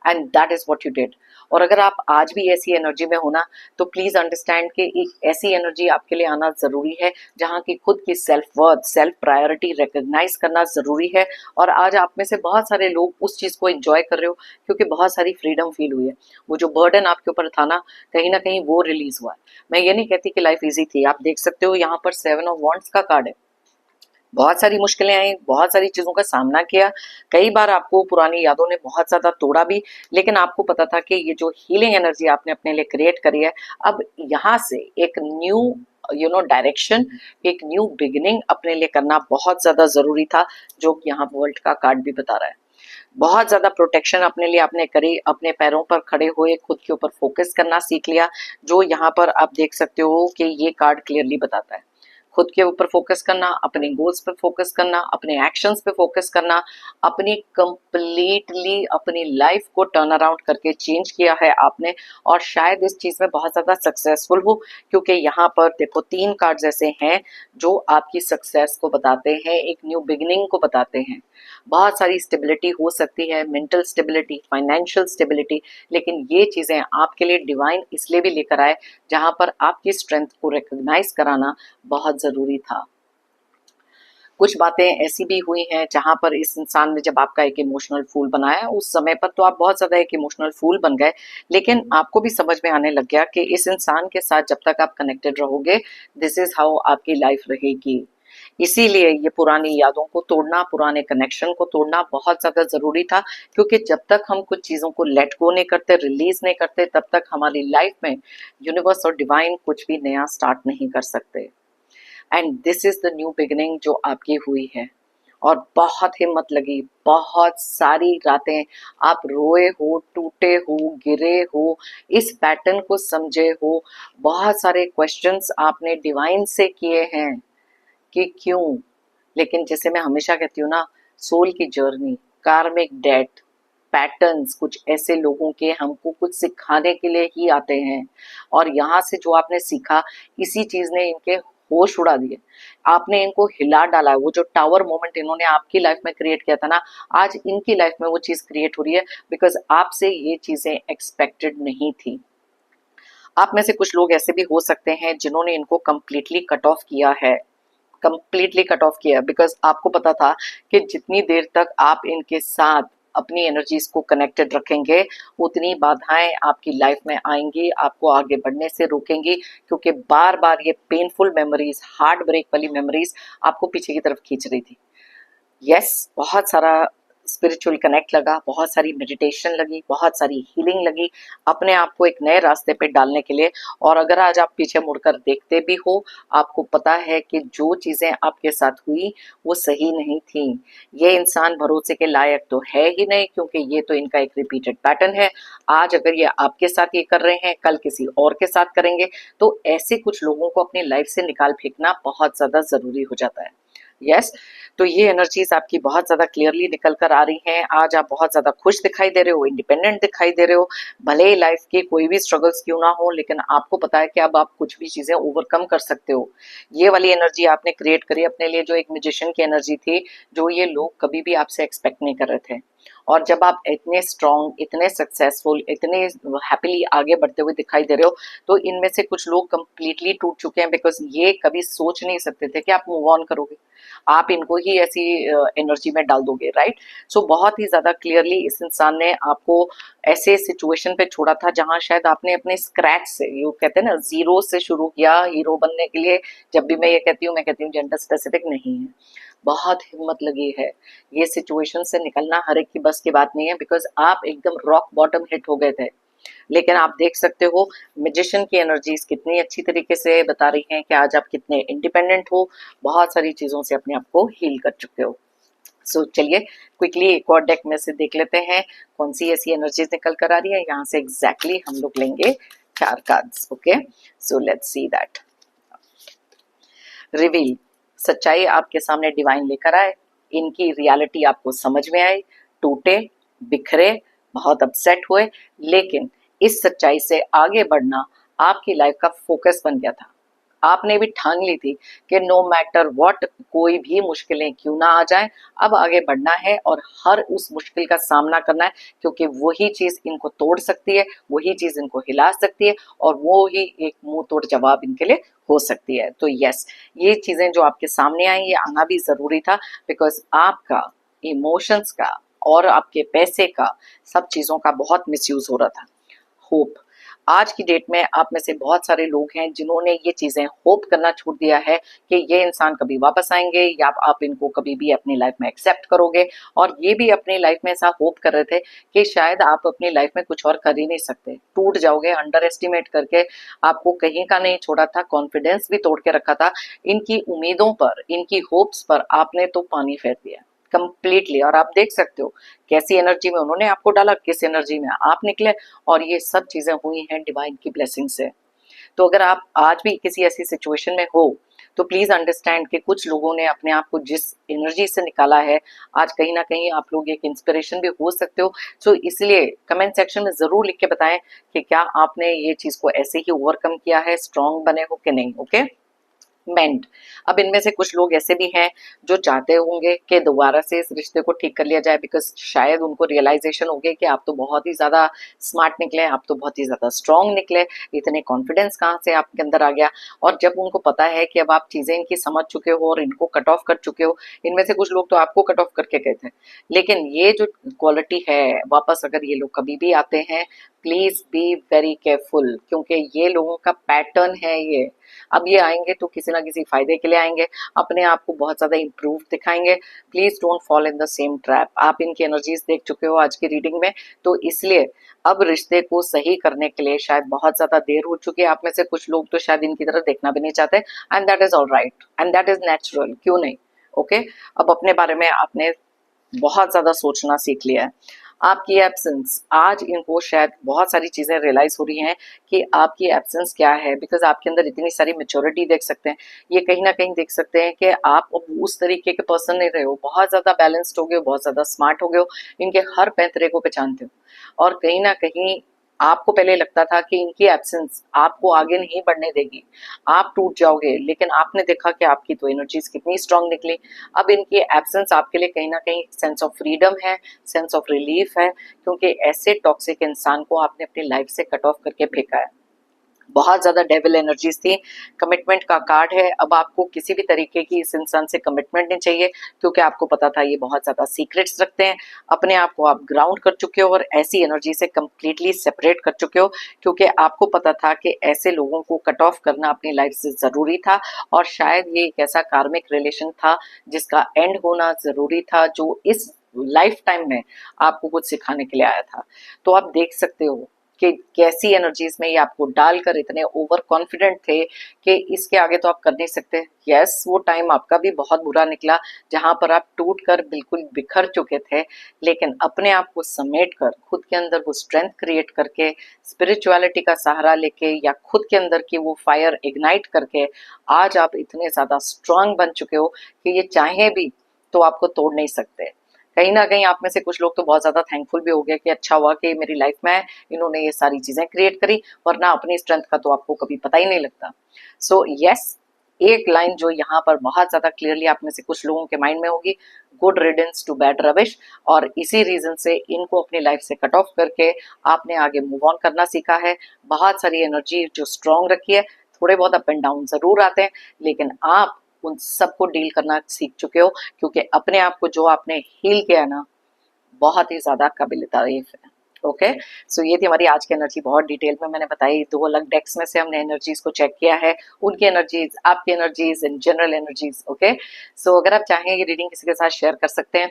And that is what you did. और अगर आप आज भी ऐसी एनर्जी में होना तो प्लीज अंडरस्टैंड कि एक ऐसी एनर्जी आपके लिए आना जरूरी है जहां की खुद की self worth, self priority recognise करना जरूरी है। और आज आप में से बहुत सारे लोग उस चीज को एंजॉय कर रहे हो क्योंकि बहुत सारी फ्रीडम फील हुई है। वो जो बर्डन आपके ऊपर था ना कहीं वो रिलीज हुआ है। मैं ये नहीं कहती कि लाइफ इजी थी, आप देख सकते हो यहाँ पर 7 ऑफ वॉन्ड्स का कार्ड है। बहुत सारी मुश्किलें आई, बहुत सारी चीजों का सामना किया, कई बार आपको पुरानी यादों ने बहुत ज्यादा तोड़ा भी, लेकिन आपको पता था कि ये जो हीलिंग एनर्जी आपने अपने लिए क्रिएट करी है, अब यहाँ से एक न्यू डायरेक्शन, एक न्यू बिगिनिंग अपने लिए करना बहुत ज्यादा जरूरी था, जो यहाँ वर्ल्ड का कार्ड भी बता रहा है। बहुत ज्यादा प्रोटेक्शन अपने लिए आपने करी, अपने पैरों पर खड़े हुए खुद के ऊपर फोकस करना सीख लिया, जो यहाँ पर आप देख सकते हो कि ये कार्ड क्लियरली बताता है। खुद के ऊपर फोकस करना, अपने गोल्स पे फोकस करना, अपने एक्शंस पे फोकस करना, अपनी कंप्लीटली अपनी लाइफ को टर्न अराउंड करके चेंज किया है आपने, और शायद इस चीज में बहुत ज्यादा सक्सेसफुल हो, क्योंकि यहाँ पर देखो 3 कार्ड्स ऐसे हैं जो आपकी सक्सेस को बताते हैं, एक न्यू बिगिनिंग को बताते हैं। बहुत सारी स्टेबिलिटी हो सकती है, मेंटल स्टेबिलिटी, फाइनेंशियल स्टेबिलिटी, लेकिन ये चीजें आपके लिए डिवाइन इसलिए भी लेकर आए जहां पर आपकी स्ट्रेंथ को रिकॉग्नाइज कराना बहुत जरूरी था। कुछ बातें ऐसी भी हुई हैं जहां पर इस इंसान ने जब आपका एक इमोशनल फूल बनाया, उस समय पर तो आप बहुत ज्यादा एक इमोशनल फूल बन गए, लेकिन आपको भी समझ में आने लग गया कि इस इंसान के साथ जब तक आप कनेक्टेड रहोगे, दिस इज हाउ आपकी लाइफ रहेगी। इसीलिए ये पुरानी यादों को तोड़ना, पुराने कनेक्शन को तोड़ना बहुत ज्यादा जरूरी था, क्योंकि जब तक हम कुछ चीजों को लेट गो नहीं करते, रिलीज नहीं करते, तब तक हमारी लाइफ में यूनिवर्स और डिवाइन कुछ भी नया स्टार्ट नहीं कर सकते। And this is the new beginning जो आपकी हुई है। और बहुत हिम्मत लगी, बहुत सारी रातें आप रोए हो, टूटे हो, गिरे हो, इस पैटर्न को समझे हो, बहुत सारे क्वेश्चंस आपने डिवाइन से किए हैं कि क्यों। लेकिन जैसे मैं हमेशा कहती हूँ ना, सोल की जर्नी, कार्मिक डेट, पैटर्न्स कुछ ऐसे लोगों के हमको कुछ सिखाने के लिए ही आते हैं, और यहाँ से जो आपने सीखा, इसी चीज ने इनके होश उड़ा दिए, आपने इनको हिला डाला है। वो जो टावर मोमेंट इन्होंने आपकी लाइफ में क्रिएट किया था ना, आज इनकी लाइफ में वो चीज क्रिएट हो रही है, बिकॉज आपसे ये चीजें एक्सपेक्टेड नहीं थी। आप में से कुछ लोग ऐसे भी हो सकते हैं जिन्होंने इनको कंप्लीटली कट ऑफ किया है, कंप्लीटली कट ऑफ किया, बिकॉज आपको पता था कि जितनी देर तक आप इनके साथ अपनी एनर्जीज को कनेक्टेड रखेंगे, उतनी बाधाएं आपकी लाइफ में आएंगी, आपको आगे बढ़ने से रोकेंगी, क्योंकि बार बार ये पेनफुल मेमोरीज, हार्ट ब्रेक वाली मेमोरीज आपको पीछे की तरफ खींच रही थी। यस, बहुत सारा स्पिरिचुअल कनेक्ट लगा, बहुत सारी मेडिटेशन लगी, बहुत सारी हीलिंग लगी, अपने आप को एक नए रास्ते पे डालने के लिए। और अगर आज आप पीछे मुड़कर देखते भी हो, आपको पता है कि जो चीजें आपके साथ हुई वो सही नहीं थी। ये इंसान भरोसे के लायक तो है ही नहीं, क्योंकि ये तो इनका एक रिपीटेड पैटर्न है। आज अगर ये आपके साथ ये कर रहे हैं, कल किसी और के साथ करेंगे, तो ऐसे कुछ लोगों को अपनी लाइफ से निकाल फेंकना बहुत ज्यादा जरूरी हो जाता है। यस, तो ये एनर्जीज आपकी बहुत ज्यादा क्लियरली निकल कर आ रही हैं। आज आप बहुत ज्यादा खुश दिखाई दे रहे हो, इंडिपेंडेंट दिखाई दे रहे हो, भले ही लाइफ के कोई भी स्ट्रगल्स क्यों ना हो, लेकिन आपको पता है कि अब आप कुछ भी चीजें ओवरकम कर सकते हो। ये वाली एनर्जी आपने क्रिएट करी अपने लिए, जो एक म्यूजिशियन की एनर्जी थी, जो ये लोग कभी भी आपसे एक्सपेक्ट नहीं कर रहे थे। और जब आप इतने स्ट्रांग, इतने सक्सेसफुल, इतने हैप्पीली आगे बढ़ते हुए दिखाई दे रहे हो, तो इनमें से कुछ लोग कंप्लीटली टूट चुके हैं, बिकॉज ये कभी सोच नहीं सकते थे कि आप मूव ऑन करोगे, आप इनको ही ऐसी एनर्जी में डाल दोगे, राइट। सो बहुत ही ज्यादा क्लियरली इस इंसान ने आपको ऐसे सिचुएशन पे छोड़ा था जहां शायद आपने अपने स्क्रैच से, यू कहते हैं ना, जीरो से शुरू किया हीरो बनने के लिए। जब भी मैं ये कहती हूँ, मैं कहती हूँ जेंडर स्पेसिफिक नहीं है, बहुत हिम्मत लगी है। ये सिचुएशन से निकलना हर एक की बस की बात नहीं है, बिकॉज आप एकदम रॉक बॉटम हिट हो गए थे। लेकिन आप देख सकते हो मैजिशियन की एनर्जीज कितनी अच्छी तरीके से बता रही हैं कि आज आप कितने इंडिपेंडेंट हो, बहुत सारी चीजों से अपने आप को हील कर चुके हो। सो चलिए क्विकली एक और डेक में से देख लेते हैं कौन सी ऐसी एनर्जीज निकल कर आ रही है। यहाँ से एग्जैक्टली हम लोग लेंगे 4 cards. Okay, so let's see that. Reveal, सच्चाई आपके सामने डिवाइन लेकर आए, इनकी रियलिटी आपको समझ में आए, टूटे, बिखरे, बहुत अपसेट हुए, लेकिन इस सच्चाई से आगे बढ़ना आपकी लाइफ का फोकस बन गया था। आपने भी ठान ली थी कि नो मैटर व्हाट, कोई भी मुश्किलें क्यों ना आ जाए, अब आगे बढ़ना है और हर उस मुश्किल का सामना करना है, क्योंकि वही चीज इनको तोड़ सकती है, वही चीज इनको हिला सकती है, और वो ही एक मुंह तोड़ जवाब इनके लिए हो सकती है। तो यस, ये चीजें जो आपके सामने आई, ये आना भी जरूरी था, बिकॉज आपका इमोशंस का और आपके पैसे का, सब चीजों का बहुत मिसयूज हो रहा था। होप, आज की डेट में आप में से बहुत सारे लोग हैं जिन्होंने ये चीजें होप करना छोड़ दिया है कि ये इंसान कभी वापस आएंगे, या आप इनको कभी भी अपनी लाइफ में एक्सेप्ट करोगे, और ये भी अपनी लाइफ में ऐसा होप कर रहे थे कि शायद आप अपनी लाइफ में कुछ और कर ही नहीं सकते, टूट जाओगे, अंडर एस्टिमेट करके आपको कहीं का नहीं छोड़ा था, कॉन्फिडेंस भी तोड़ के रखा था। इनकी उम्मीदों पर, इनकी होप्स पर आपने तो पानी फेर दिया कंप्लीटली। और आप देख सकते हो कैसी एनर्जी में उन्होंने आपको डाला, किस एनर्जी में आप निकले, और ये सब चीजें हुई हैं डिवाइन की ब्लेसिंग से। तो अगर आप आज भी किसी ऐसी सिचुएशन में हो, तो प्लीज अंडरस्टैंड कि कुछ लोगों ने अपने आप को जिस एनर्जी से निकाला है, आज कहीं ना कहीं आप लोग एक इंस्पिरेशन भी हो सकते हो। सो इसलिए कमेंट सेक्शन में जरूर लिख के बताएं कि क्या आपने ये चीज को ऐसे ही ओवरकम किया है, स्ट्रांग बने हो कि नहीं। ओके, मेंट, अब इनमें से कुछ लोग ऐसे भी हैं जो चाहते होंगे कि दोबारा से इस रिश्ते को ठीक कर लिया जाए, बिकॉज शायद उनको रियलाइजेशन हो गया कि आप तो बहुत ही ज्यादा स्मार्ट निकले, आप तो बहुत ही ज्यादा स्ट्रांग निकले, इतने कॉन्फिडेंस कहाँ से आपके अंदर आ गया। और जब उनको पता है कि अब आप चीजें इनकी समझ चुके हो और इनको कट ऑफ कर चुके हो, इनमें से कुछ लोग तो आपको कट ऑफ करके गए थे, लेकिन ये जो क्वालिटी है, वापस अगर ये लोग कभी भी आते हैं, प्लीज बी वेरी केयरफुल, क्योंकि ये लोगों का पैटर्न है ये। अब ये आएंगे तो किसी ना किसी फायदे के लिए आएंगे, अपने आप को बहुत ज्यादा इंप्रूव दिखाएंगे। Please don't fall in the same trap. आप इनकी एनर्जीज देख चुके हो आज की रीडिंग में, तो इसलिए अब रिश्ते को सही करने के लिए शायद बहुत ज्यादा देर हो चुकी है। आप में से कुछ लोग तो शायद इनकी तरफ देखना भी नहीं चाहते, and that is all right, and that is natural, क्यों नहीं। ओके, अब अपने बारे में आपने बहुत ज्यादा सोचना सीख लिया है। आपकी एब्सेंस, आज इनको शायद बहुत सारी चीजें रियलाइज हो रही हैं कि आपकी एब्सेंस क्या है, बिकॉज आपके अंदर इतनी सारी मेच्योरिटी देख सकते हैं, ये कहीं ना कहीं देख सकते हैं कि आप अब उस तरीके के पर्सन नहीं रहे हो, बहुत ज्यादा बैलेंस्ड हो गए हो, बहुत ज्यादा स्मार्ट हो गए हो, इनके हर पैंतरे को पहचानते हो। और कहीं ना कहीं आपको पहले लगता था कि इनकी एब्सेंस आपको आगे नहीं बढ़ने देगी, आप टूट जाओगे, लेकिन आपने देखा कि आपकी तो एनर्जीज कितनी स्ट्रांग निकली। अब इनकी एब्सेंस आपके लिए कहीं ना कहीं सेंस ऑफ फ्रीडम है, सेंस ऑफ रिलीफ है, क्योंकि ऐसे टॉक्सिक इंसान को आपने अपनी लाइफ से कट ऑफ करके फेंका है। बहुत ज्यादा डेविल एनर्जीज थी, कमिटमेंट का कार्ड है। अब आपको किसी भी तरीके की इस इंसान से कमिटमेंट नहीं चाहिए, क्योंकि आपको पता था ये बहुत ज्यादा सीक्रेट्स रखते हैं। अपने आप को आप ग्राउंड कर चुके हो और ऐसी एनर्जी से कंप्लीटली सेपरेट कर चुके हो, क्योंकि आपको पता था कि ऐसे लोगों को कट ऑफ करना अपनी लाइफ से जरूरी था, और शायद ये एक ऐसा कार्मिक रिलेशन था जिसका एंड होना जरूरी था, जो इस लाइफ टाइम में आपको कुछ सिखाने के लिए आया था। तो आप देख सकते हो कि कैसी एनर्जीज में ये आपको डालकर इतने ओवर कॉन्फिडेंट थे कि इसके आगे तो आप कर नहीं सकते। यस, वो टाइम आपका भी बहुत बुरा निकला, जहां पर आप टूट कर बिल्कुल बिखर चुके थे, लेकिन अपने आप को समेट कर, खुद के अंदर वो स्ट्रेंथ क्रिएट करके, स्पिरिचुअलिटी का सहारा लेके, या खुद के अंदर की वो फायर इग्नाइट करके, आज आप इतने ज्यादा स्ट्रांग बन चुके हो कि ये चाहे भी तो आपको तोड़ नहीं सकते। कहीं ना कहीं आप में से कुछ लोग तो बहुत ज्यादा थैंकफुल भी हो गए कि अच्छा हुआ कि मेरी लाइफ में इन्होंने ये सारी चीजें क्रिएट करी, वरना अपनी स्ट्रेंथ का तो आपको कभी पता ही नहीं लगता। सो यस, एक लाइन जो यहाँ पर बहुत ज्यादा क्लियरली आप में से कुछ लोगों के माइंड में होगी, good riddance to bad rubbish. और इसी रीजन से इनको अपनी लाइफ से कट ऑफ करके आपने आगे मूव ऑन करना सीखा है। बहुत सारी एनर्जी जो स्ट्रांग रखी है, थोड़े बहुत अप एंड डाउन जरूर आते हैं, लेकिन आप उन सबको डील करना सीख चुके हो, क्योंकि अपने आप को जो आपने हील किया ना, बहुत ही ज्यादा काबिल तारीफ है। ओके, सो ये थी हमारी आज की एनर्जी, बहुत डिटेल में मैंने बताई। दो अलग डेक्स में से हमने एनर्जीज को चेक किया है, उनकी एनर्जीज, आपकी energies and general energies. Okay, so अगर आप चाहें ये रीडिंग किसी के साथ शेयर कर सकते हैं,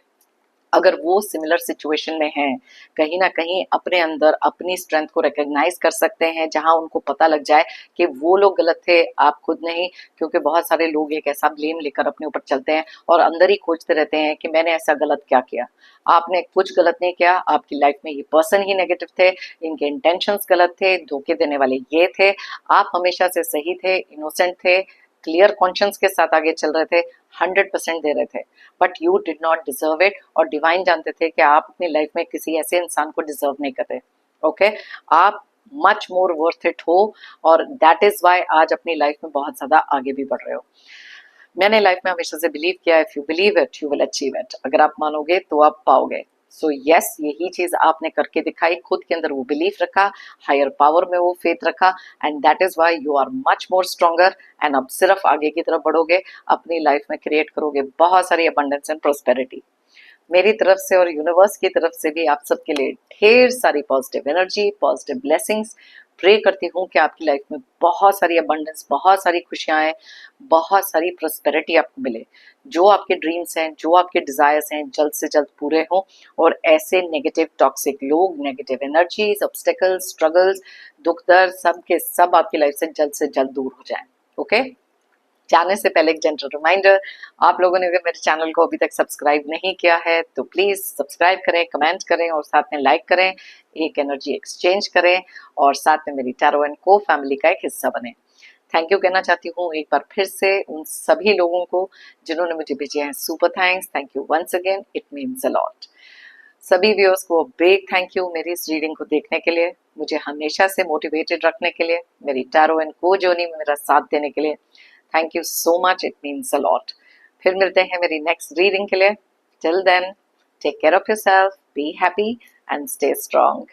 अगर वो सिमिलर सिचुएशन में हैं, कहीं ना कहीं अपने अंदर अपनी स्ट्रेंथ को रिकॉग्नाइज कर सकते हैं, जहां उनको पता लग जाए कि वो लोग गलत थे, आप खुद नहीं। क्योंकि बहुत सारे लोग एक ऐसा ब्लेम लेकर अपने ऊपर चलते हैं और अंदर ही खोजते रहते हैं कि मैंने ऐसा गलत क्या किया। आपने कुछ गलत नहीं किया, आपकी लाइफ में ये पर्सन ही नेगेटिव थे, इनके इंटेंशंस गलत थे, धोखे देने वाले ये थे, आप हमेशा से सही थे, इनोसेंट थे, क्लियर कॉन्शियंस के साथ आगे चल रहे थे, 100% दे रहे थे, but you did not deserve it. और डिवाइन जानते थे कि आप अपनी लाइफ में किसी ऐसे इंसान को डिजर्व नहीं करते। ओके, आप मच मोर वर्थ इट हो, और दैट इज वाई आज अपनी लाइफ में बहुत ज्यादा आगे भी बढ़ रहे हो। मैंने लाइफ में हमेशा से बिलीव किया है, if you believe it you will achieve it. अगर आप मानोगे तो आप पाओगे। सो यस, यही चीज आपने करके दिखाई, खुद के अंदर वो बिलीफ रखा, हायर पावर में वो फेथ रखा, and that is why you are much more stronger. And अब सिर्फ आगे की तरफ बढ़ोगे, अपनी लाइफ में क्रिएट करोगे बहुत सारी अबंडेंस एंड प्रोस्पेरिटी। मेरी तरफ से और यूनिवर्स की तरफ से भी आप सबके लिए ढेर सारी positive energy, positive blessings. Pray करती हूँ कि आपकी लाइफ में बहुत सारी अबंडेंस, बहुत सारी खुशियां आए, बहुत सारी प्रोस्पेरिटी आपको मिले। जो आपके ड्रीम्स हैं, जो आपके डिजायर्स हैं, जल्द से जल्द पूरे हों, और ऐसे नेगेटिव टॉक्सिक लोग, नेगेटिव एनर्जीज, ऑब्स्टेकल्स, स्ट्रगल्स, दुख दर्द, सब के सब आपकी लाइफ से जल्द दूर हो जाएं। ओके, जाने से पहले एक जेंटल रिमाइंडर, आप लोगों ने अगर मेरे चैनल को अभी तक सब्सक्राइब नहीं किया है तो प्लीज सब्सक्राइब करें, कमेंट करें और साथ में लाइक करें, एक एनर्जी एक्सचेंज करें और साथ में मेरी टैरो एंड को फैमिली का एक हिस्सा बने। थैंक यू कहना चाहती हूँ एक बार फिर से उन सभी लोगों को जिन्होंने मुझे भेजे हैं super thanks. Thank you once again, it means a lot. सभी व्यूअर्स को बिग थैंक यू मेरी इस रीडिंग को देखने के लिए, मुझे हमेशा से मोटिवेटेड रखने के लिए, मेरी टैरो एंड को जर्नी में मेरा साथ देने के लिए। Thank you so much, it means a lot. फिर मिलते हैं मेरी नेक्स्ट रीडिंग के लिए। Till then, take care of yourself, be happy and stay strong.